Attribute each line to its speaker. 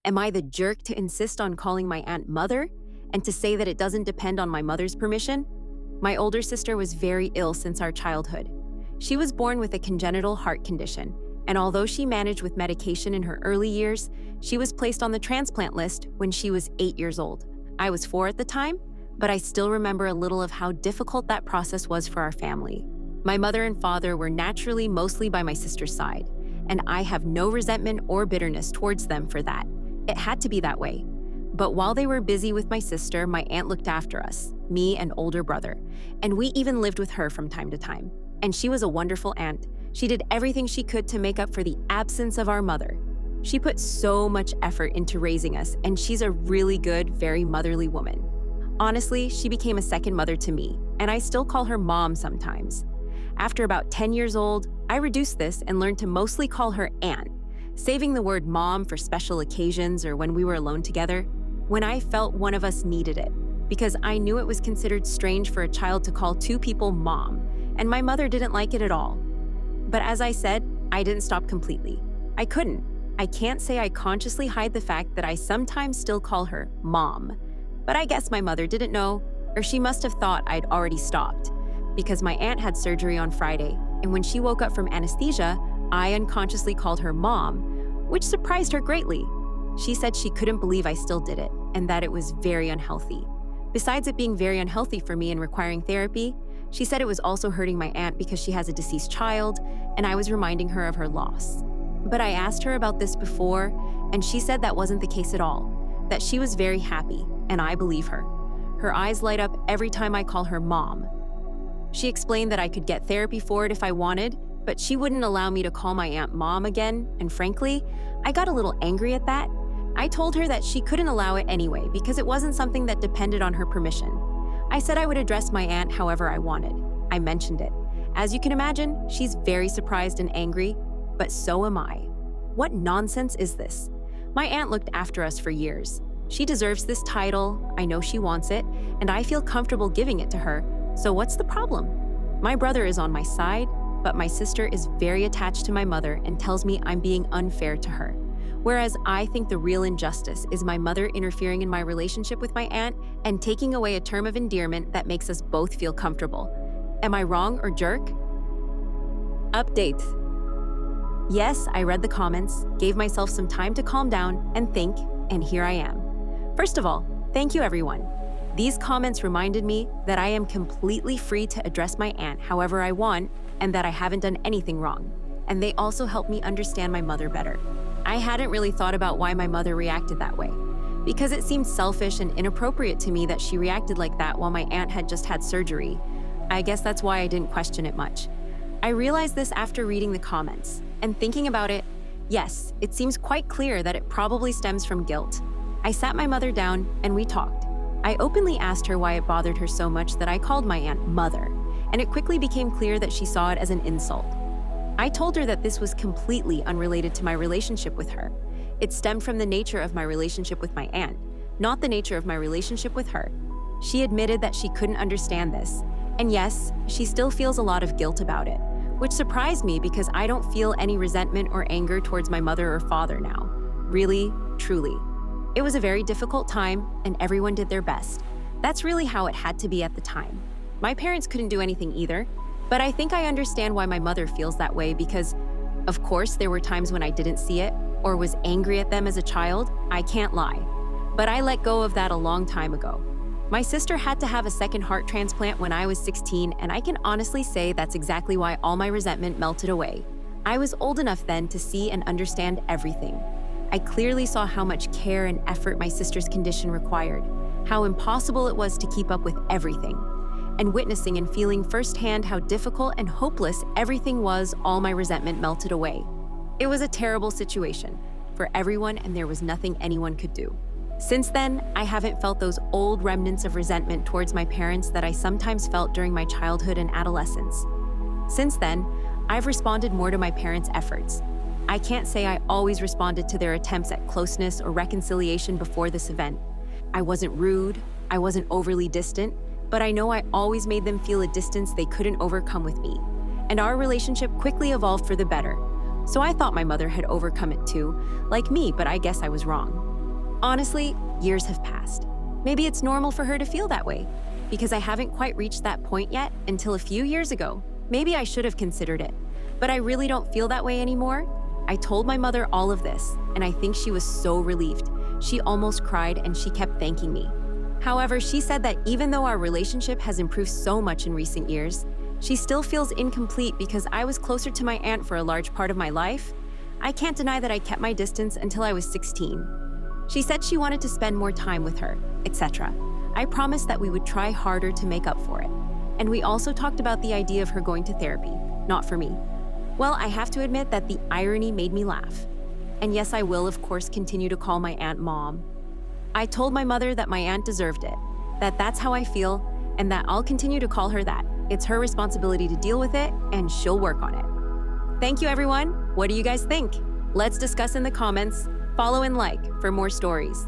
Speaker 1: Am I the jerk to insist on calling my aunt mother and to say that it doesn't depend on my mother's permission? My older sister was very ill since our childhood. She was born with a congenital heart condition, and although she managed with medication in her early years, she was placed on the transplant list when she was 8 years old. I was 4 at the time, but I still remember a little of how difficult that process was for our family. My mother and father were naturally mostly by my sister's side, and I have no resentment or bitterness towards them for that. It had to be that way. But while they were busy with my sister, my aunt looked after us, me and older brother, and we even lived with her from time to time. And she was a wonderful aunt. She did everything she could to make up for the absence of our mother. She put so much effort into raising us, and she's a really good, very motherly woman. Honestly, she became a second mother to me, and I still call her mom sometimes. After about 10 years old, I reduced this and learned to mostly call her aunt, saving the word mom for special occasions or when we were alone together, when I felt one of us needed it, because I knew it was considered strange for a child to call two people mom, and my mother didn't like it at all. But as I said, I didn't stop completely. I couldn't. I can't say I consciously hide the fact that I sometimes still call her mom. But I guess my mother didn't know, or she must have thought I'd already stopped, because my aunt had surgery on Friday, and when she woke up from anesthesia, I unconsciously called her mom, which surprised her greatly. She said she couldn't believe I still did it, and that it was very unhealthy. Besides it being very unhealthy for me and requiring therapy, she said it was also hurting my aunt because she has a deceased child, and I was reminding her of her loss. But I asked her about this before, and she said that wasn't the case at all, that she was very happy, and I believe her. Her eyes light up every time I call her mom. She explained that I could get therapy for it if I wanted, but she wouldn't allow me to call my aunt mom again, and frankly, I got a little angry at that. I told her that she couldn't allow it anyway because it wasn't something that depended on her permission. I said I would address my aunt however I wanted. I mentioned it. As you can imagine, she's very surprised and angry, but so am I. What nonsense is this? My aunt looked after us for years. She deserves this title, I know she wants it, and I feel comfortable giving it to her, so what's the problem? My brother is on my side, but my sister is very attached to my mother and tells me I'm being unfair to her. Whereas I think the real injustice is my mother interfering in my relationship with my aunt and taking away a term of endearment that makes us both feel comfortable. Am I wrong or jerk? Update. Yes, I read the comments, gave myself some time to calm down and think, and here I am. First of all, thank you everyone. These comments reminded me that I am completely free to address my aunt however I want and that I haven't done anything wrong. And they also helped me understand my mother better. I hadn't really thought about why my mother reacted that way, because it seemed selfish and inappropriate to me that she reacted like that while my aunt had just had surgery. I guess that's why I didn't question it much. I realized this after reading the comments, and thinking about it, yes, it seems quite clear that it probably stems from guilt. I sat my mother down and we talked. I openly asked her why it bothered her so much that I called my aunt mother, and it quickly became clear that she saw it as an insult. I told her that this was completely unrelated to my relationship with her. It stemmed from the nature of my relationship with my aunt, not the nature of my relationship with her. She admitted that she couldn't understand this, and yes, she still feels a lot of guilt about it, which surprised me because I don't feel any resentment or anger towards my mother or father now. Really, truly. It was a very difficult time, and everyone did their best. That's really how it had to be at the time. My parents couldn't do anything either, but I think I understand why my mother feels that way because, of course, there were times when I didn't see it or was angry at them as a child, I can't lie. But I let go of that a long time ago. My sister had to have a second heart transplant when I was 16, and I can honestly say that's exactly why all my resentment melted away. I was old enough then to see and understand everything. I clearly saw how much care and effort my sister's condition required, how impossible it was to keep up with everything. And witnessing and feeling firsthand how difficult and hopeless everything was, all my resentment melted away. It was a terrible situation for everyone, and there was nothing anyone could do. Since then, I haven't felt those old remnants of resentment towards my parents that I sometimes felt during my childhood and adolescence. Since then, I've responded more to my parents' efforts. I can't say I always responded to their attempts at closeness or reconciliation before this event. I wasn't rude, I wasn't overly distant, but I know I always made them feel a distance they couldn't overcome with me. And our relationship quickly evolved for the better. So I thought my mother had overcome it too, like me, but I guess I was wrong. Honestly, years have passed. Maybe it's normal for her to feel that way, because I haven't quite reached that point yet until a few years ago. Maybe I should have considered it, but I really don't feel that way anymore. I told my mother all of this, and I think she was so relieved. She almost cried and she kept thanking me. However, she said that even though our relationship has improved so much in recent years, she still feels incomplete because I was closer to my aunt for a large part of my life. I can't deny that I kept my distance until I was 16. She said she wanted to spend more time with her, etc. I promised that we would try harder to make up for it. And we also talked about the idea of her going to therapy, not for me. Well, I have to admit that the irony made me laugh. And yes, I will, of course, continue to call my aunt Mom. I told my mother that my aunt deserved it, that that's how I feel, and that I'll continue to call her that. It's her responsibility to deal with it, and she'll work on it. Thank you, everyone. What do you guys think? Let's discuss in the comments. Follow and like for more stories.